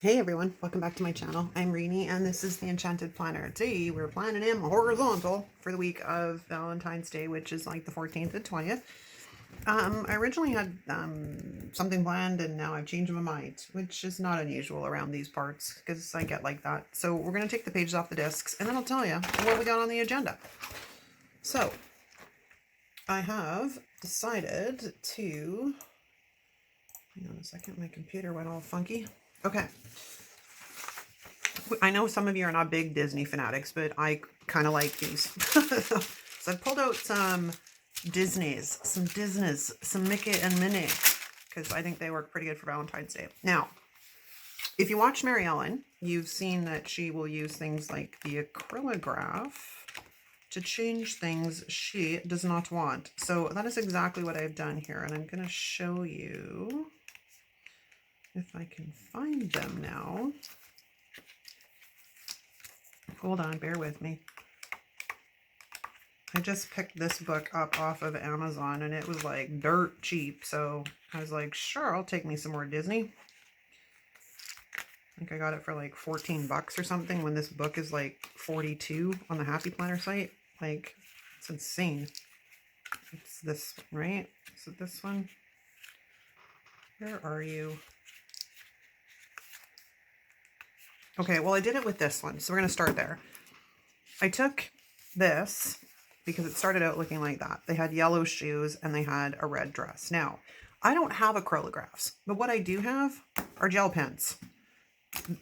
Hey everyone, welcome back to my channel. I'm Reenie and this is the Enchanted Planner. Today we're planning in horizontal for the week of Valentine's Day, which is like the 14th and 20th. I originally had something planned and now I've changed my mind, which is not unusual around these parts because I get like that. So we're going to take the pages off the discs and then I'll tell you what we got on the agenda. So I have decided to, hang on a second, my computer went all funky. Okay. I know some of you are not big Disney fanatics, but I kind of like these. So I pulled out some Disneys, some Mickey and Minnie, because I think they work pretty good for Valentine's Day. Now, if you watch Mary Ellen, you've seen that she will use things like the acrylograph to change things she does not want. So that is exactly what I've done here, and I'm going to show you if I can find them now. Hold on, bear with me. I just picked this book up off of Amazon and it was like dirt cheap. So I was like, sure, I'll take me some more Disney. I think I got it for like 14 bucks or something when this book is like 42 on the Happy Planner site. Like, it's insane. It's this, right? Is it this one? Where are you? Okay, well, I did it with this one. So we're going to start there. I took this because it started out looking like that. They had yellow shoes and they had a red dress. Now, I don't have acrylographs, but what I do have are gel pens.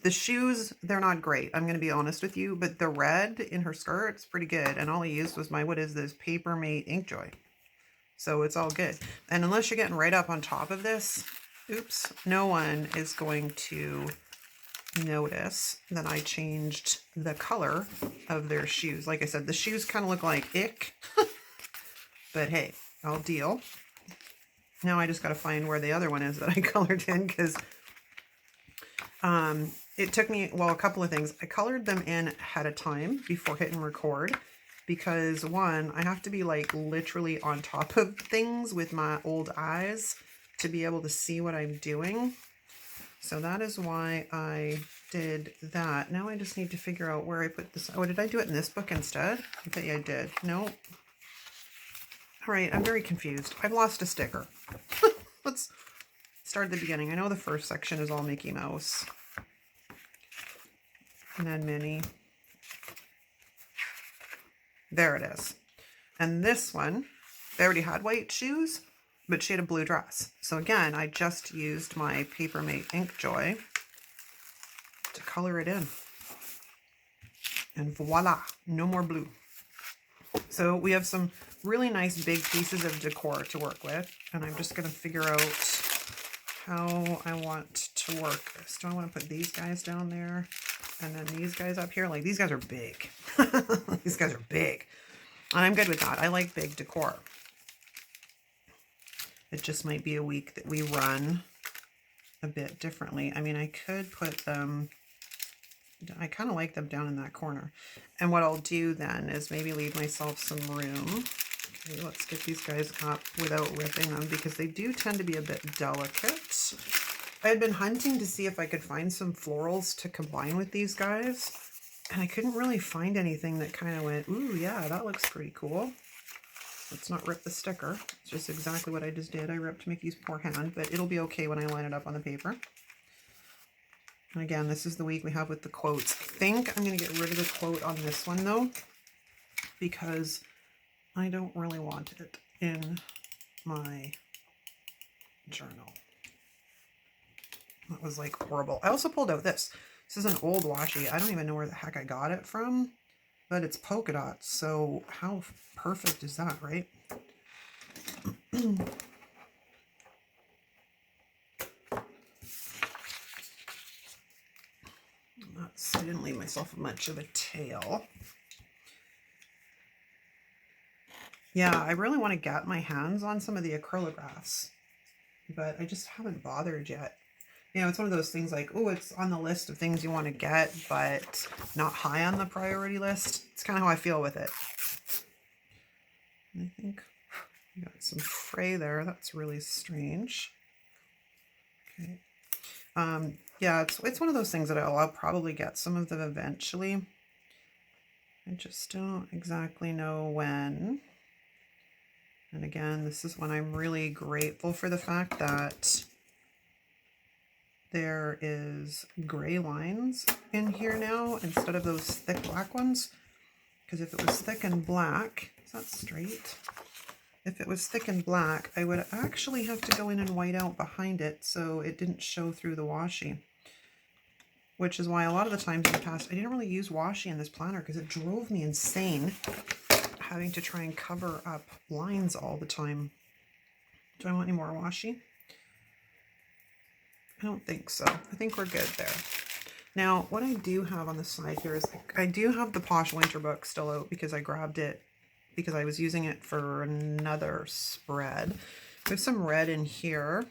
The shoes, they're not great. I'm going to be honest with you, but the red in her skirt is pretty good. And all I used was my, what is this, Paper Mate Inkjoy. So it's all good. And unless you're getting right up on top of this, oops, no one is going to notice that I changed the color of their shoes. Like I said, the shoes kind of look like ick, but hey, I'll deal. Now I just got to find where the other one is that I colored in because it took me, well, a couple of things. I colored them in ahead of time before hitting record because one, I have to be like literally on top of things with my old eyes to be able to see what I'm doing. So that is why I did that. Now I just need to figure out where I put this. Oh, did I do it in this book instead? I bet you I did. No. All right, I'm very confused. I've lost a sticker. Let's start at the beginning. I know the first section is all Mickey Mouse. And then Minnie. There it is. And this one, they already had white shoes, but she had a blue dress. So again, I just used my Paper Mate Inkjoy to color it in. And voila, no more blue. So we have some really nice big pieces of decor to work with. And I'm just going to figure out how I want to work this. Do I want to put these guys down there? And then these guys up here? Like, these guys are big. These guys are big. And I'm good with that. I like big decor. It just might be a week that we run a bit differently. I mean, I could put them, I kind of like them down in that corner. And what I'll do then is maybe leave myself some room. Okay, let's get these guys up without ripping them because they do tend to be a bit delicate. I had been hunting to see if I could find some florals to combine with these guys. And I couldn't really find anything that kind of went, ooh, yeah, that looks pretty cool. Let's not rip the sticker. It's just exactly what I just did. I ripped Mickey's poor hand, but it'll be okay when I line it up on the paper. And again, this is the week we have with the quotes. I think I'm going to get rid of the quote on this one, though, because I don't really want it in my journal. That was like horrible. I also pulled out this. This is an old washi. I don't even know where the heck I got it from, but it's polka dots. So how perfect is that, right? I didn't leave myself much of a tail. Yeah, I really want to get my hands on some of the acrylographs, but I just haven't bothered yet. You know, it's one of those things like, oh, it's on the list of things you want to get, but not high on the priority list. It's kind of how I feel with it. And I think we got some fray there. That's really strange. Okay. yeah, it's one of those things that I'll probably get some of them eventually. I just don't exactly know when. And again, this is when I'm really grateful for the fact that there is gray lines in here now instead of those thick black ones. Because if it was thick and black, is that straight? If it was thick and black, I would actually have to go in and white out behind it so it didn't show through the washi. Which is why a lot of the times in the past, I didn't really use washi in this planner because it drove me insane having to try and cover up lines all the time. Do I want any more washi? I don't think so. I think we're good there. Now, what I do have on the side here is I do have the Posh Winter book still out because I grabbed it because I was using it for another spread. There's some red in here.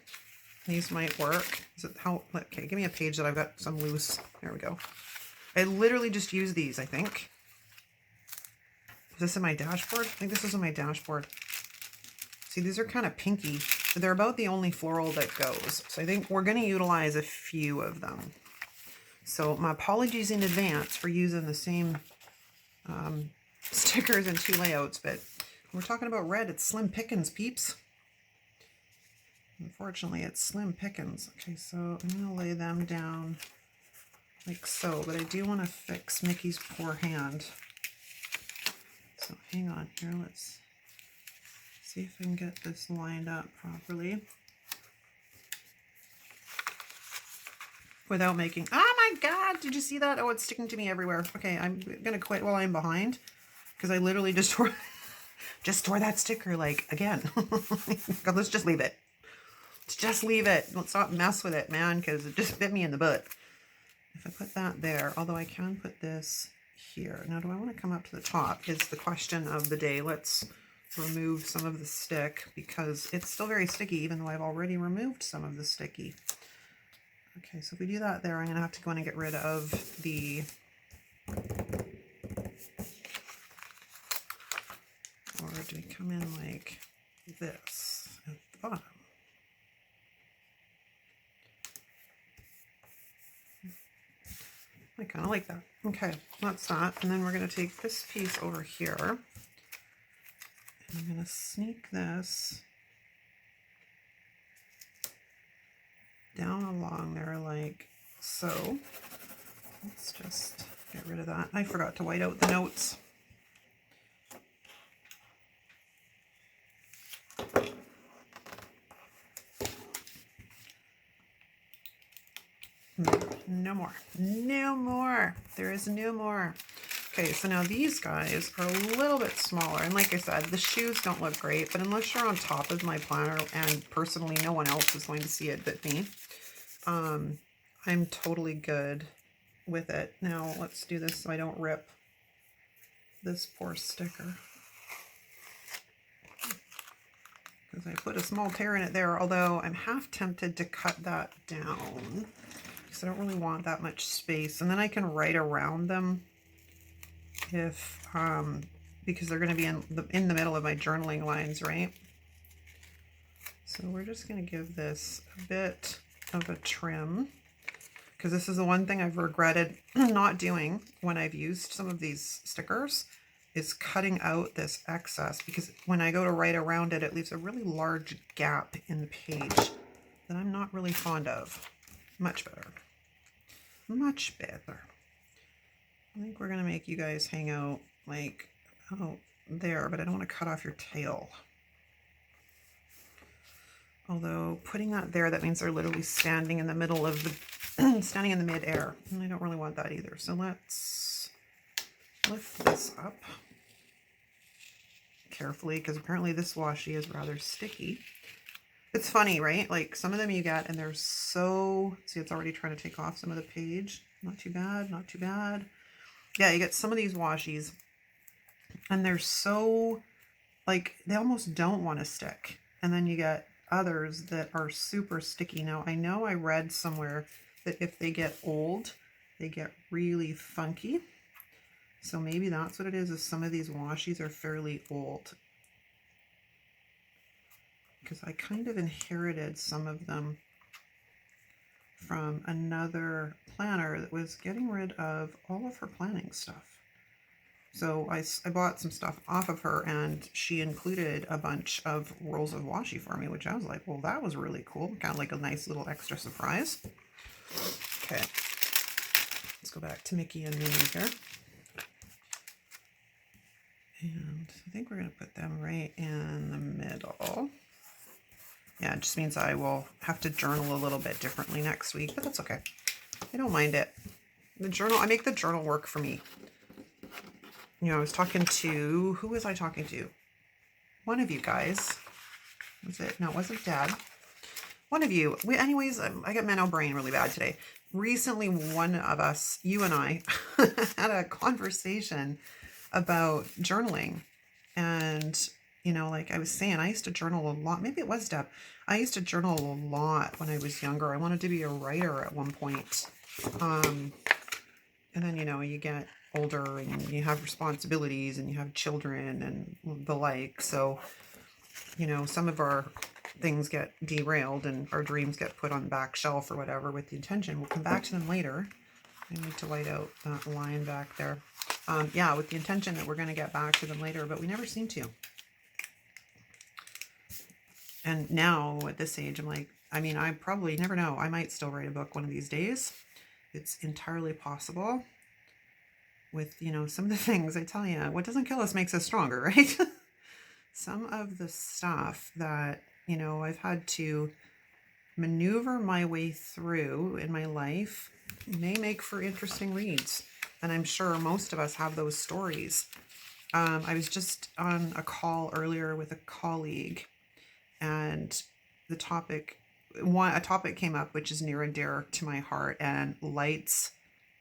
These might work. Is it how? Okay, give me a page that I've got some loose. There we go. I literally just use these, I think. Is this in my dashboard? I think this is in my dashboard. See, these are kind of pinky. They're about the only floral that goes. So I think we're going to utilize a few of them. So my apologies in advance for using the same stickers in 2 layouts, but we're talking about red. It's slim pickings, peeps. Unfortunately, it's slim pickings. Okay, so I'm going to lay them down like so, but I do want to fix Mickey's poor hand. So hang on here, let's see if I can get this lined up properly without making, oh my God, did you see that? Oh, it's sticking to me everywhere. Okay, I'm going to quit while I'm behind because I literally just tore, that sticker like again. God, let's just leave it. Just leave it. Let's not mess with it, man, because it just bit me in the butt. If I put that there, although I can put this here. Now, do I want to come up to the top is the question of the day. Let's remove some of the stick because it's still very sticky, even though I've already removed some of the sticky. Okay, so if we do that there, I'm going to have to go in and get rid of the... Or do we come in like this at the bottom? I kind of like that. Okay, that's that. And then we're going to take this piece over here. And I'm going to sneak this down along there like so. Let's just get rid of that. I forgot to white out the notes. No more. No more. There is no more. Okay, so now these guys are a little bit smaller. And like I said, the shoes don't look great, but unless you're on top of my planner, and personally no one else is going to see it but me, I'm totally good with it. Now let's do this so I don't rip this poor sticker. Because I put a small tear in it there, although I'm half tempted to cut that down. I don't really want that much space, and then I can write around them if because they're going to be in the middle of my journaling lines, right? So we're just going to give this a bit of a trim because this is the one thing I've regretted not doing when I've used some of these stickers is cutting out this excess, because when I go to write around it, it leaves a really large gap in the page that I'm not really fond of. Much better. Much better. I think we're going to make you guys hang out like out there, but I don't want to cut off your tail. Although putting that there, that means they're literally standing in the middle of the, standing in the mid-air. And I don't really want that either. So let's lift this up carefully, because apparently this washi is rather sticky. It's funny, right? Like some of them you get and they're so, see, it's already trying to take off some of the page. Not too bad, not too bad. Yeah, you get some of these washies and they're so, like, they almost don't want to stick. And then you get others that are super sticky. Now, I know I read somewhere that if they get old, they get really funky. So maybe that's what it is some of these washies are fairly old. Because I kind of inherited some of them from another planner that was getting rid of all of her planning stuff. So I bought some stuff off of her, and she included a bunch of rolls of washi for me, which I was like, well, that was really cool. Kind of like a nice little extra surprise. Okay, let's go back to Mickey and Minnie here. And I think we're going to put them right in the middle. Yeah, it just means I will have to journal a little bit differently next week, but that's okay. I don't mind it. The journal, I make the journal work for me. You know, I was talking to, who was I talking to? One of you guys. Was it? No, it wasn't Dad. One of you. Anyways, I got mental brain really bad today. Recently, one of us, you and I, had a conversation about journaling. And, you know, like I was saying, I used to journal a lot. Maybe it was Deb. I used to journal a lot when I was younger. I wanted to be a writer at one point. And then, you know, you get older and you have responsibilities and you have children and the like. So, you know, some of our things get derailed and our dreams get put on the back shelf or whatever with the intention. We'll come back to them later. I need to light out that line back there. Yeah, with the intention that we're going to get back to them later, but we never seem to. And now at this age, I'm like, I mean, I probably never know. I might still write a book one of these days. It's entirely possible. With, you know, some of the things, I tell you, what doesn't kill us makes us stronger, right? Some of the stuff that, you know, I've had to maneuver my way through in my life may make for interesting reads. And I'm sure most of us have those stories. I was just on a call earlier with a colleague, and a topic came up which is near and dear to my heart and lights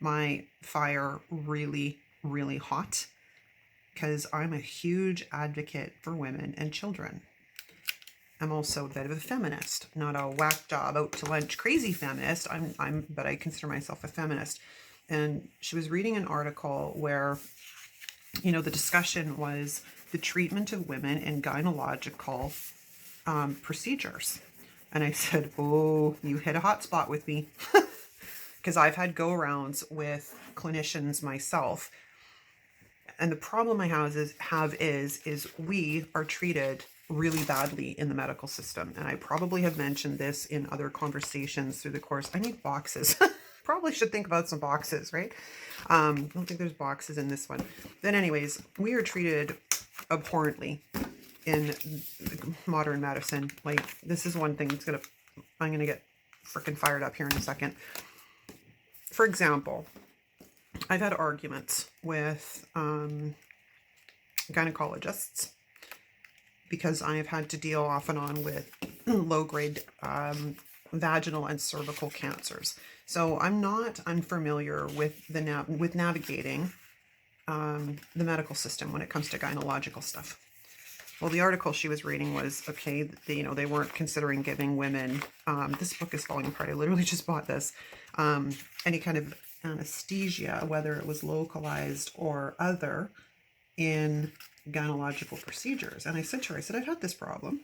my fire really, really hot, because I'm a huge advocate for women and children. I'm also a bit of a feminist, not a whack job out to lunch crazy feminist. But I consider myself a feminist. And she was reading an article where, you know, the discussion was the treatment of women in gynecological procedures. And I said, oh, you hit a hot spot with me. Because I've had go-arounds with clinicians myself. And the problem I have is we are treated really badly in the medical system. And I probably have mentioned this in other conversations through the course. I need boxes. Probably should think about some boxes, right? I don't think there's boxes in this one. Then anyways, we are treated abhorrently in modern medicine. Like, this is one thing that's I'm going to get freaking fired up here in a second. For example, I've had arguments with gynecologists because I have had to deal off and on with low-grade vaginal and cervical cancers. So I'm not unfamiliar with with navigating the medical system when it comes to gynecological stuff. Well, the article she was reading was, okay, they weren't considering giving women, this book is falling apart, I literally just bought this, any kind of anesthesia, whether it was localized or other, in gynecological procedures. And I said to her, I've had this problem.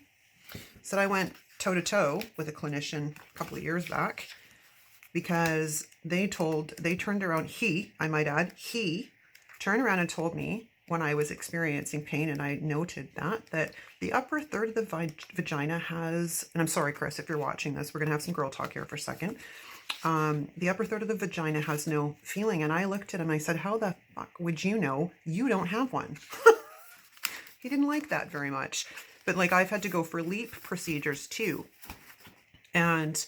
I said, I went toe-to-toe with a clinician a couple of years back because they turned around, he turned around and told me when I was experiencing pain, and I noted that the upper third of the vagina has, and I'm sorry, Chris, if you're watching this, we're going to have some girl talk here for a second. The upper third of the vagina has no feeling. And I looked at him and I said, how the fuck would you know you don't have one? He didn't like that very much. But like, I've had to go for LEAP procedures too. And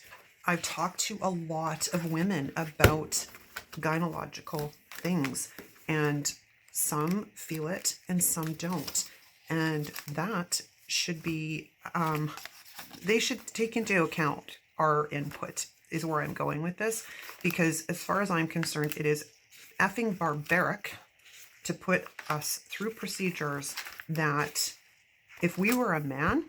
I've talked to a lot of women about gynecological things, and some feel it and some don't. And that should be, they should take into account our input, is where I'm going with this. Because as far as I'm concerned, it is effing barbaric to put us through procedures that if we were a man,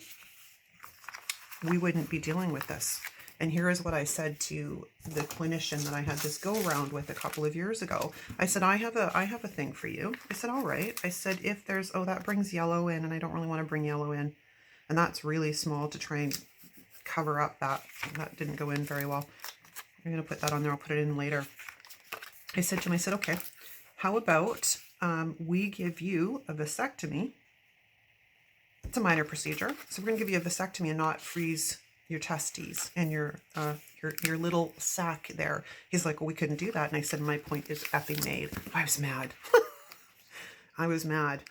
we wouldn't be dealing with this. And here is what I said to the clinician that I had this go around with a couple of years ago. I said, I have a thing for you. I said, all right. I said, if there's, oh, that brings yellow in, and I don't really want to bring yellow in. And that's really small to try and cover up that. That didn't go in very well. I'm going to put that on there. I'll put it in later. I said to him, I said, okay, how about we give you a vasectomy? It's a minor procedure. So we're going to give you a vasectomy and not freeze your testes and your little sac there. He's like, well, we couldn't do that. And I said, my point is effing made. I was mad. I was mad.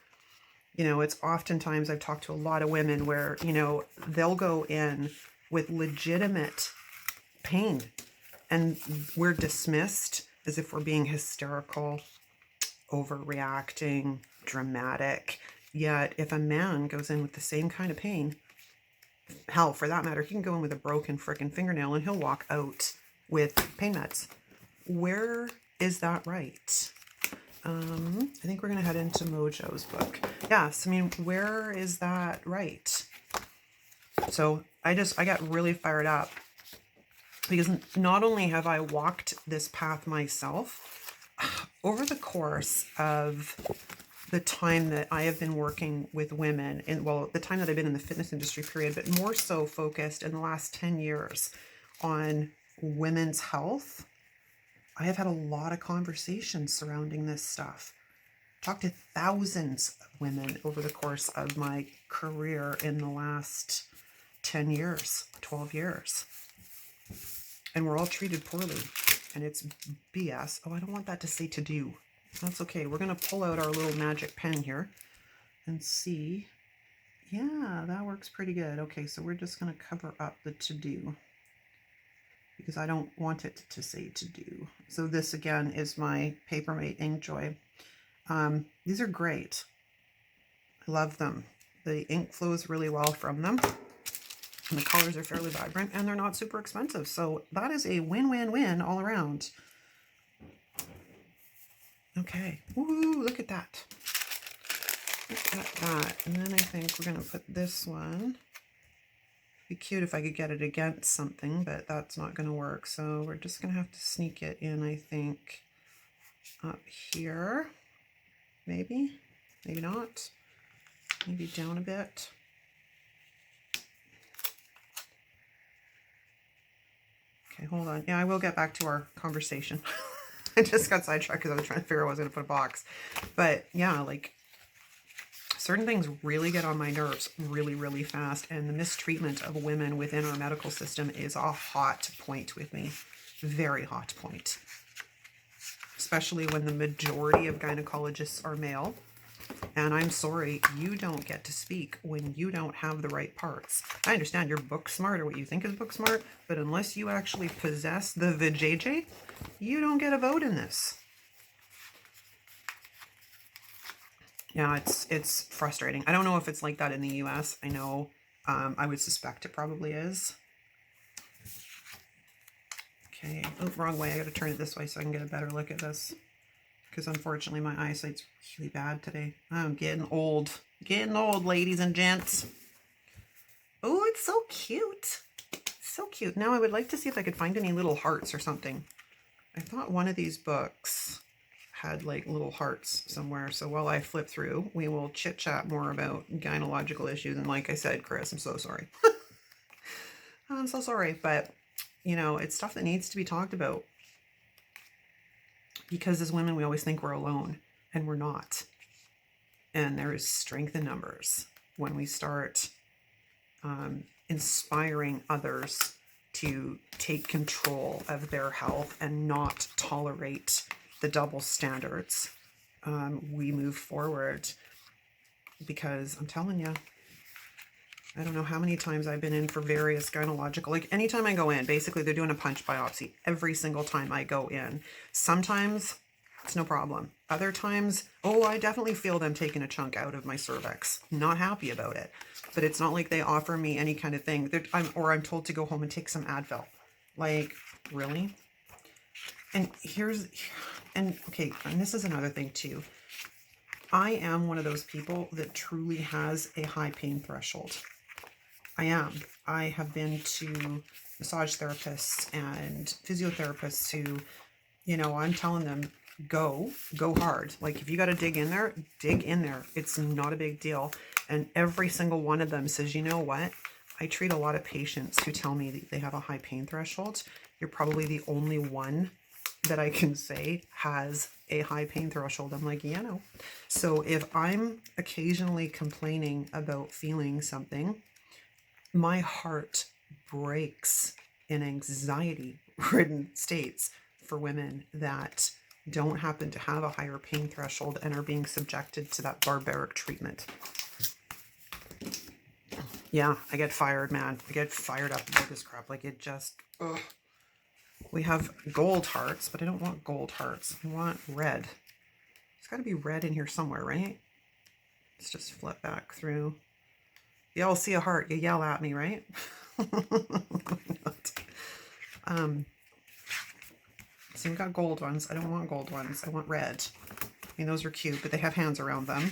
You know, it's oftentimes I've talked to a lot of women where, you know, they'll go in with legitimate pain and we're dismissed as if we're being hysterical, overreacting, dramatic. Yet if a man goes in with the same kind of pain, hell, for that matter, he can go in with a broken frickin' fingernail and he'll walk out with pain meds. Where is that right? I think we're going to head into Mojo's book. Yes, I mean, where is that right? So I got really fired up because not only have I walked this path myself, over the course of the time that I have been working with women, and well, the time that I've been in the fitness industry period, but more so focused in the last 10 years on women's health, I have had a lot of conversations surrounding this stuff. Talked to thousands of women over the course of my career in the last 10 years, 12 years. And we're all treated poorly. And it's BS. Oh, I don't want that to say to do. That's okay. We're going to pull out our little magic pen here and see. Yeah, that works pretty good. Okay, so we're just going to cover up the to do, because I don't want it to say to do. So this again is my Papermate Inkjoy. These are great. I love them. The ink flows really well from them. And the colors are fairly vibrant and they're not super expensive. So that is a win-win-win all around. Okay. Woo, look at that. Look at that. And then I think we're going to put this one. Be cute if I could get it against something, but that's not going to work. So we're just going to have to sneak it in, I think, up here. Maybe, maybe not. Maybe down a bit. Okay, hold on. Yeah, I will get back to our conversation. I just got sidetracked because I was trying to figure out where I was going to put a box. But yeah, like, certain things really get on my nerves really, really fast. And the mistreatment of women within our medical system is a hot point with me. Very hot point. Especially when the majority of gynecologists are male. And I'm sorry, you don't get to speak when you don't have the right parts. I understand you're book smart or what you think is book smart, but unless you actually possess the vajayjay, you don't get a vote in this. Yeah, it's frustrating. I don't know if it's like that in the US. I know, I would suspect it probably is. Okay, oh, wrong way. I gotta turn it this way so I can get a better look at this. Because unfortunately my eyesight's really bad today. I'm getting old. Getting old, ladies and gents. Oh, it's so cute. So cute. Now I would like to see if I could find any little hearts or something. I thought one of these books had like little hearts somewhere. So while I flip through, we will chit chat more about gynecological issues. And like I said, Chris, I'm so sorry. I'm so sorry, but you know, it's stuff that needs to be talked about. Because as women, we always think we're alone, and we're not. And there is strength in numbers when we start inspiring others to take control of their health and not tolerate the double standards. We move forward, because I'm telling you, I don't know how many times I've been in for various gynecological, like anytime I go in, basically they're doing a punch biopsy every single time I go in. Sometimes it's no problem. Other times, oh, I definitely feel them taking a chunk out of my cervix. Not happy about it. But it's not like they offer me any kind of thing. Or I'm told to go home and take some Advil. Like, really? And okay, and this is another thing too. I am one of those people that truly has a high pain threshold. I am. I have been to massage therapists and physiotherapists who, you know, I'm telling them, go hard. Like, if you got to dig in there, dig in there. It's not a big deal. And every single one of them says, you know what? I treat a lot of patients who tell me that they have a high pain threshold. You're probably the only one that I can say has a high pain threshold. I'm like, yeah, no. So if I'm occasionally complaining about feeling something, my heart breaks in anxiety-ridden states for women that don't happen to have a higher pain threshold and are being subjected to that barbaric treatment. Yeah, I get fired, man. I get fired up about this crap. Like, it just, ugh. We have gold hearts, but I don't want gold hearts. I want red. It's got to be red in here somewhere, right? Let's just flip back through. Y'all see a heart, you yell at me, right? So we got gold ones. I don't want gold ones. I want red. I mean, those are cute, but they have hands around them.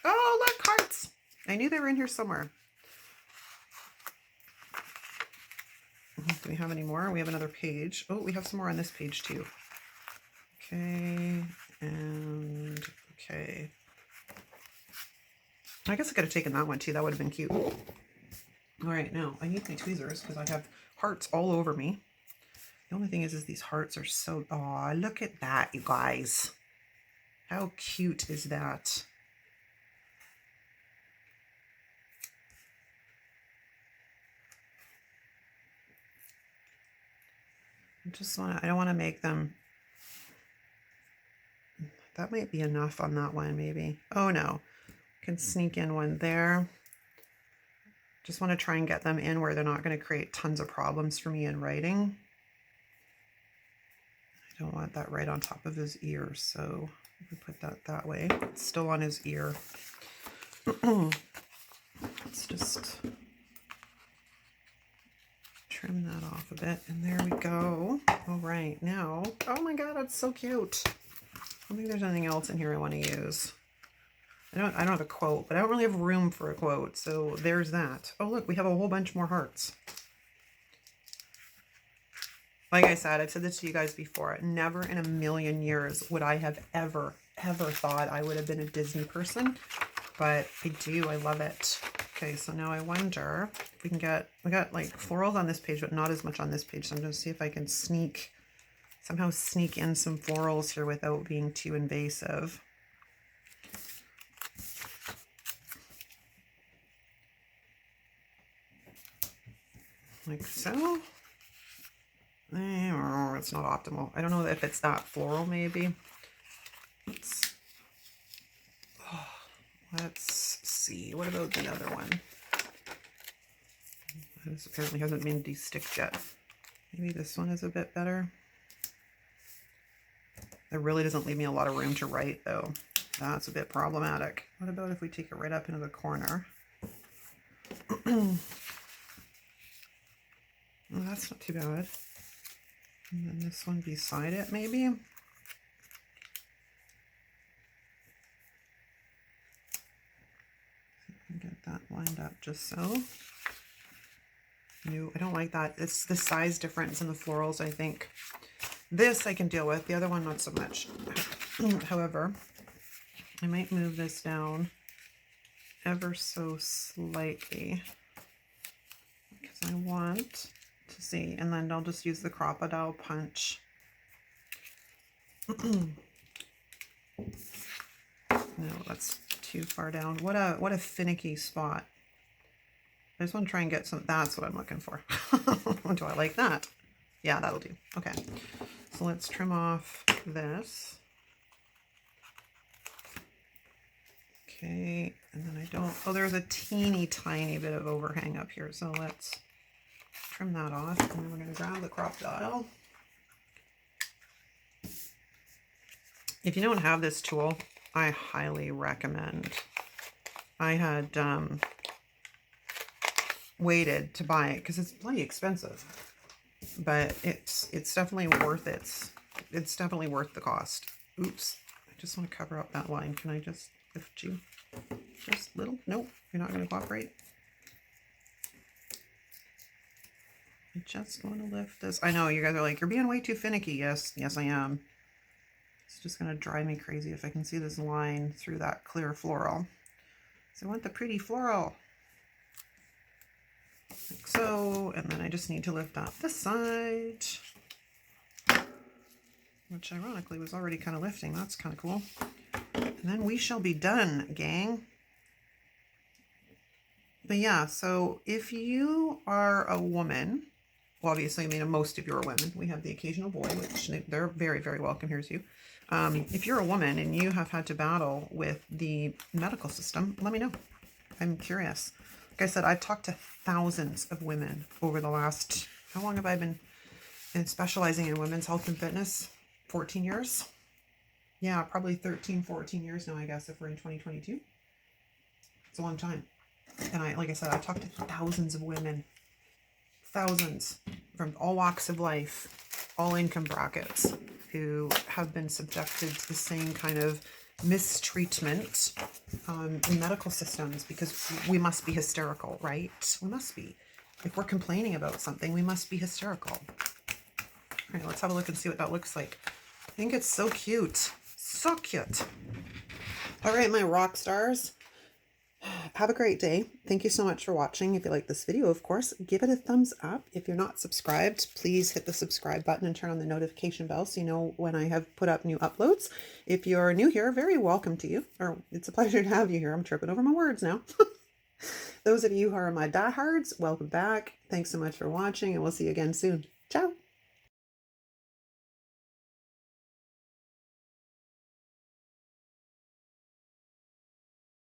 Oh, look, hearts. I knew they were in here somewhere. Do we have any more? We have another page. Oh, we have some more on this page too. Okay, and okay. I guess I could have taken that one too. That would have been cute. All right, now I need my tweezers because I have hearts all over me. The only thing is these hearts are so, oh, look at that, you guys. How cute is that? I don't want to make them, that might be enough on that one maybe. Oh no, can sneak in one there. Just want to try and get them in where they're not going to create tons of problems for me in writing. I don't want that right on top of his ear, so we put that way. It's still on his ear. Let's just trim that off a bit, and there we go. All right, now, oh my god, that's so cute. I don't think there's anything else in here I want to use. I don't have a quote, but I don't really have room for a quote, so there's that. Oh look, we have a whole bunch more hearts. Like I said, I've said this to you guys before, never in a million years would I have ever thought I would have been a Disney person, but I do, I love it. Okay, so now I wonder if we can get, we got like florals on this page, but not as much on this page, so I'm going to see if I can somehow sneak in some florals here without being too invasive. Like so. It's not optimal. I don't know if it's that floral maybe. Let's see. What about the other one? This apparently hasn't been de-sticked yet. Maybe this one is a bit better. It really doesn't leave me a lot of room to write though. That's a bit problematic. What about if we take it right up into the corner? Well, that's not too bad. And then this one beside it, maybe. Get that lined up just so. No, I don't like that. It's the size difference in the florals, I think. This I can deal with. The other one, not so much. However, I might move this down ever so slightly because I want to see, and then I'll just use the crocodile punch. No, that's too far down. What a finicky spot. I just want to try and get some, that's what I'm looking for. Do I like that? Yeah, that'll do. Okay, so let's trim off this. Okay, and then I don't, oh, there's a teeny tiny bit of overhang up here, so let's trim that off, and then we're going to grab the crocodile. If you don't have this tool, I highly recommend. I had waited to buy it because it's bloody expensive, but it's definitely worth it. It's definitely worth the cost. Oops, I just want to cover up that line. Can I just lift you just a little? Nope, you're not going to cooperate. I just want to lift this. I know you guys are like, you're being way too finicky. Yes, I am. It's just going to drive me crazy if I can see this line through that clear floral. So I want the pretty floral. like so. And then I just need to lift up this side, which ironically was already kind of lifting. That's kind of cool. And then we shall be done, gang. But yeah, so if you are a woman, well, obviously, I mean, most of you are women. We have the occasional boy, which they're very, very welcome. Here's you. If you're a woman and you have had to battle with the medical system, let me know. I'm curious. Like I said, I've talked to thousands of women over the last, how long have I been specializing in women's health and fitness? 14 years? Yeah, probably 13, 14 years now, I guess, if we're in 2022. It's a long time. And like I said, I've talked to thousands of women. Thousands from all walks of life, all income brackets, who have been subjected to the same kind of mistreatment in medical systems, because we must be hysterical, right? We must be. If we're complaining about something, we must be hysterical. All right, let's have a look and see what that looks like. I think it's so cute. So cute. All right, my rock stars. Have a great day. Thank you so much for watching. If you like this video, of course, give it a thumbs up. If you're not subscribed, please hit the subscribe button and turn on the notification bell so you know when I have put up new uploads. If you're new here, very welcome to you. Or it's a pleasure to have you here. I'm tripping over my words now. Those of you who are my diehards, welcome back. Thanks so much for watching, and we'll see you again soon. Ciao.